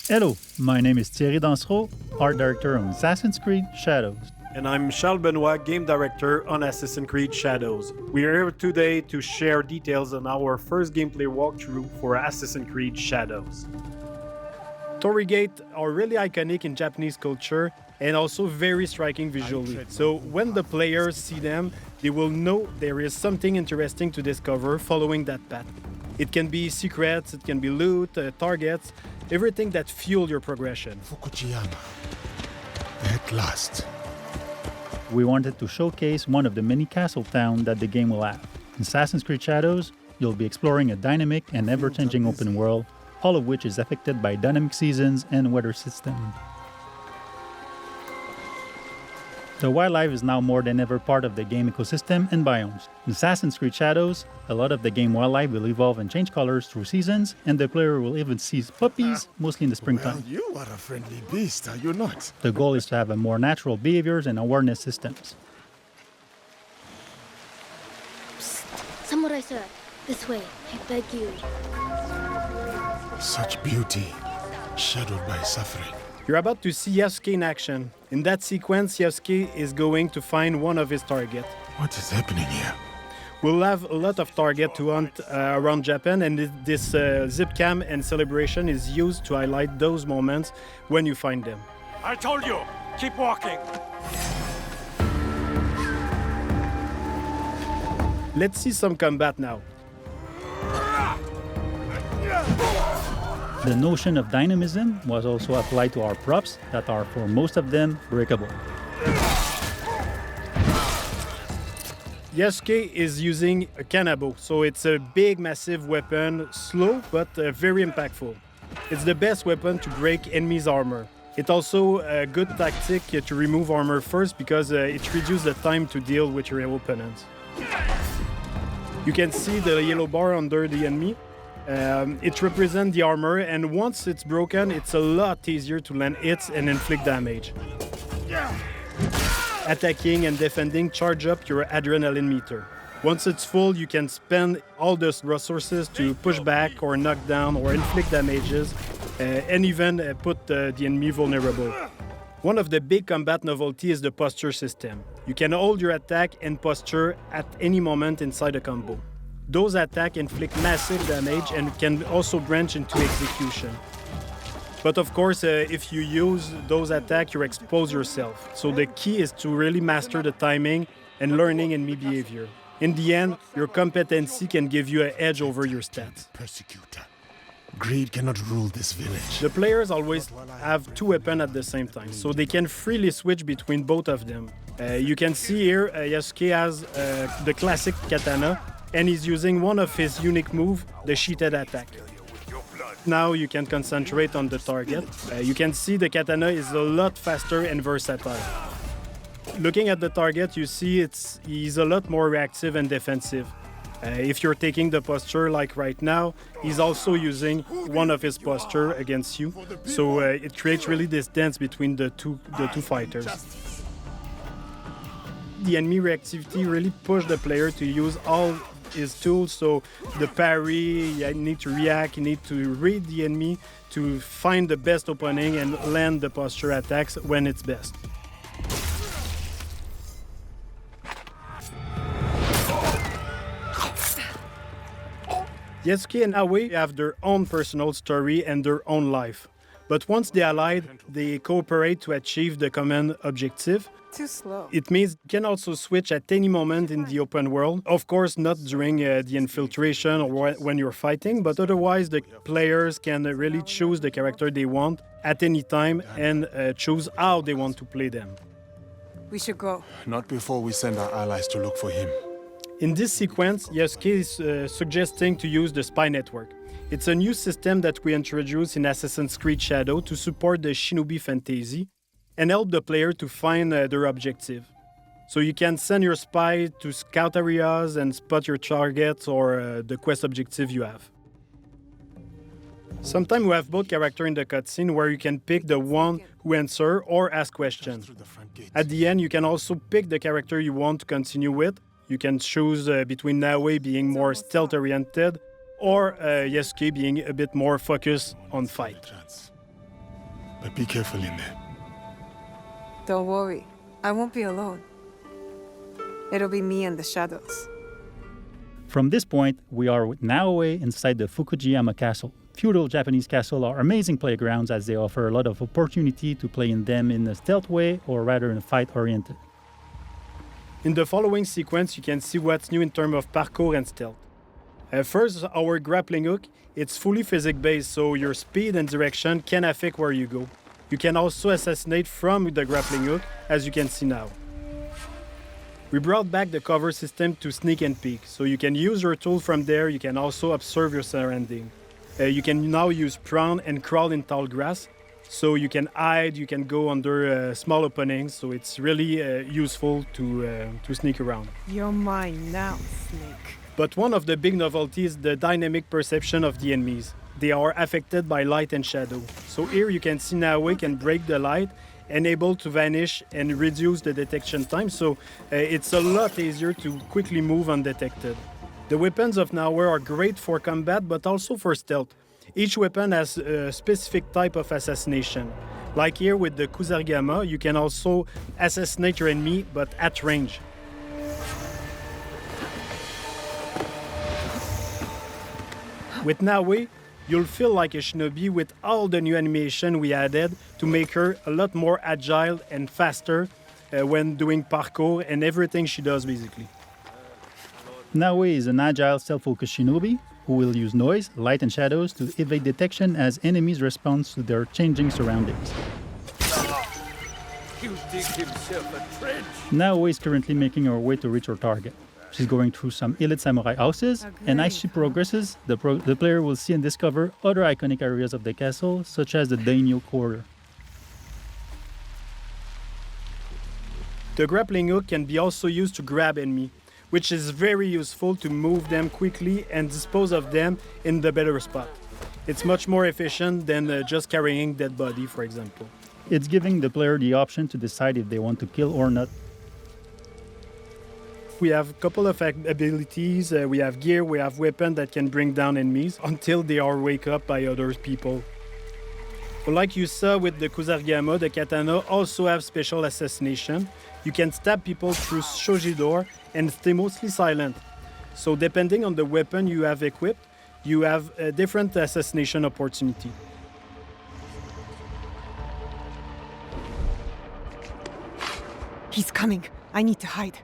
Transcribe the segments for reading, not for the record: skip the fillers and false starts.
Hello, my name is Thierry Dansereau, art director on Assassin's Creed Shadows. And I'm Charles Benoit, game director on Assassin's Creed Shadows. We are here today to share details on our first gameplay walkthrough for Assassin's Creed Shadows. Torii Gate are really iconic in Japanese culture and also very striking visually. So when the players see them, they will know there is something interesting to discover following that path. It can be secrets, it can be loot, targets, everything that fuel your progression. Fukujiyama. At last. We wanted to showcase one of the many castle towns that the game will have. In Assassin's Creed Shadows, you'll be exploring a dynamic and ever-changing open world, all of which is affected by dynamic seasons and weather system. The wildlife is now more than ever part of the game ecosystem and biomes. In Assassin's Creed Shadows, a lot of the game wildlife will evolve and change colors through seasons, and the player will even see puppies, mostly in the springtime. Well, you are a friendly beast, are you not? The goal is to have a more natural behaviors and awareness systems. Psst. Samurai sir, this way, I beg you. Such beauty, shadowed by suffering. You're about to see Yasuke in action. In that sequence, Yasuke is going to find one of his targets. What is happening here? We'll have a lot of targets to hunt around Japan, and this zip cam and celebration is used to highlight those moments when you find them. I told you, keep walking. Let's see some combat now. The notion of dynamism was also applied to our props that are, for most of them, breakable. Yasuke is using a kanabo, so it's a big, massive weapon, slow but very impactful. It's the best weapon to break enemies' armor. It's also a good tactic to remove armor first because it reduces the time to deal with your opponents. You can see the yellow bar under the enemy. It represents the armor, and once it's broken, it's a lot easier to land hits and inflict damage. Attacking and defending charge up your adrenaline meter. Once it's full, you can spend all the resources to push back or knock down or inflict damages, and even put the enemy vulnerable. One of the big combat novelty is the posture system. You can hold your attack and posture at any moment inside a combo. Those attacks inflict massive damage and can also branch into execution. But of course, if you use those attacks, you expose yourself. So the key is to really master the timing and learning enemy behavior. In the end, your competency can give you an edge over your stats. Persecutor. Greed cannot rule this village. The players always have two weapons at the same time, so they can freely switch between both of them. You can see here, Yasuke has the classic katana, and he's using one of his unique moves, the sheeted attack. Now you can concentrate on the target. You can see the katana is a lot faster and versatile. Looking at the target, you see he's a lot more reactive and defensive. If you're taking the posture like right now, he's also using one of his posture against you. So it creates really this dance between the two fighters. The enemy reactivity really pushed the player to use all his tools, so the parry, you need to react, you need to read the enemy to find the best opening and land the posture attacks when it's best. Yasuke and Aoi have their own personal story and their own life. But once they allied, they cooperate to achieve the common objective. Too slow. It means you can also switch at any moment in the open world. Of course, not during the infiltration or when you're fighting, but otherwise the players can really choose the character they want at any time and choose how they want to play them. We should go. Not before we send our allies to look for him. In this sequence, Yasuke is suggesting to use the Spy Network. It's a new system that we introduced in Assassin's Creed Shadow to support the Shinobi fantasy and help the player to find their objective. So you can send your spy to scout areas and spot your targets or the quest objective you have. Sometimes we have both characters in the cutscene where you can pick the one who answer or ask questions. At the end, you can also pick the character you want to continue with. You can choose between Naoe being more stealth-oriented or Yasuke being a bit more focused on fight. But be careful in there. Don't worry. I won't be alone. It'll be me and the shadows. From this point, we are with Naoe inside the Fukujiyama Castle. Feudal Japanese castles are amazing playgrounds as they offer a lot of opportunity to play in them in a stealth way or rather in a fight-oriented. In the following sequence, you can see what's new in terms of parkour and stealth. First, our grappling hook. It's fully physics-based, so your speed and direction can affect where you go. You can also assassinate from the grappling hook, as you can see now. We brought back the cover system to sneak and peek, so you can use your tool from there. You can also observe your surrounding. You can now use prone and crawl in tall grass, so you can hide, you can go under small openings, so it's really useful to sneak around. You're mine now, Snake. But one of the big novelties is the dynamic perception of the enemies. They are affected by light and shadow. So here you can see Naoe can break the light and able to vanish and reduce the detection time, so it's a lot easier to quickly move undetected. The weapons of Naoe are great for combat but also for stealth. Each weapon has a specific type of assassination. Like here with the Kusarigama, you can also assassinate your enemy but at range. With Naoe, you'll feel like a shinobi with all the new animation we added to make her a lot more agile and faster when doing parkour and everything she does basically. Naoe is an agile, self-focused shinobi who will use noise, light and shadows to evade detection as enemies respond to their changing surroundings. You dig himself a trench. Naoe is currently making her way to reach her target. She's going through some elite samurai houses, and as she progresses, the player will see and discover other iconic areas of the castle, such as the Daimyo Quarter. The grappling hook can be also used to grab enemy, which is very useful to move them quickly and dispose of them in the better spot. It's much more efficient than just carrying dead body, for example. It's giving the player the option to decide if they want to kill or not. We have a couple of abilities, we have gear, we have weapons that can bring down enemies until they are wake up by other people. Like you saw with the Kusarigama, the katana also have special assassination. You can stab people through shoji door and stay mostly silent. So depending on the weapon you have equipped, you have a different assassination opportunity. He's coming. I need to hide.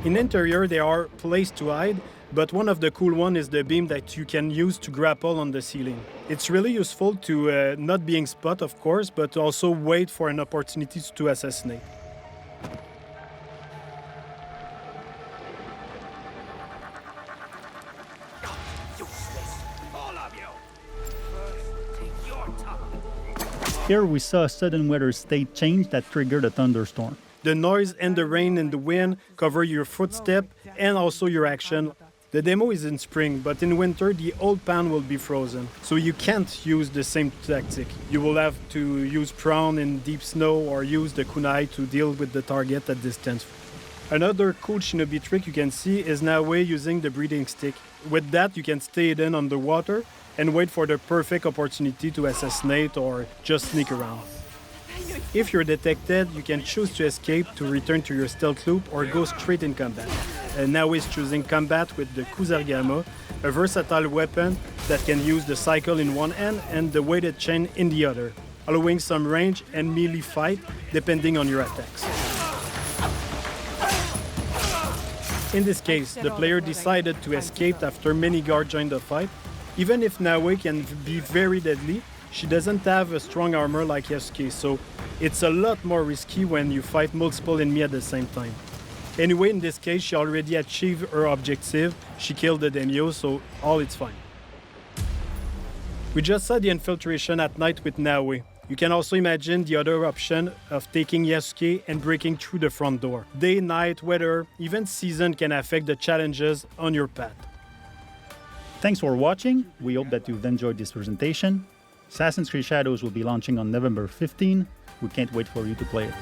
In interior, there are places to hide, but one of the cool ones is the beam that you can use to grapple on the ceiling. It's really useful to not being spot, of course, but also wait for an opportunity to assassinate. Useless, all of you. First, take your time. Here we saw a sudden weather state change that triggered a thunderstorm. The noise and the rain and the wind cover your footstep and also your action. The demo is in spring, but in winter the old pan will be frozen, so you can't use the same tactic. You will have to use prone in deep snow or use the kunai to deal with the target at distance. Another cool shinobi trick you can see is Naoe using the breathing stick. With that you can stay hidden underwater and wait for the perfect opportunity to assassinate or just sneak around. If you're detected, you can choose to escape, to return to your stealth loop, or go straight in combat. Naoe is choosing combat with the Kusarigama, a versatile weapon that can use the cycle in one hand and the weighted chain in the other, allowing some range and melee fight depending on your attacks. In this case, the player decided to escape after many guards joined the fight. Even if Naoe can be very deadly, she doesn't have a strong armor like Yasuke, so it's a lot more risky when you fight multiple enemies at the same time. Anyway, in this case, she already achieved her objective. She killed the Daimyo, so all is fine. We just saw the infiltration at night with Naoe. You can also imagine the other option of taking Yasuke and breaking through the front door. Day, night, weather, even season can affect the challenges on your path. Thanks for watching. We hope that you've enjoyed this presentation. Assassin's Creed Shadows will be launching on November 15. We can't wait for you to play it.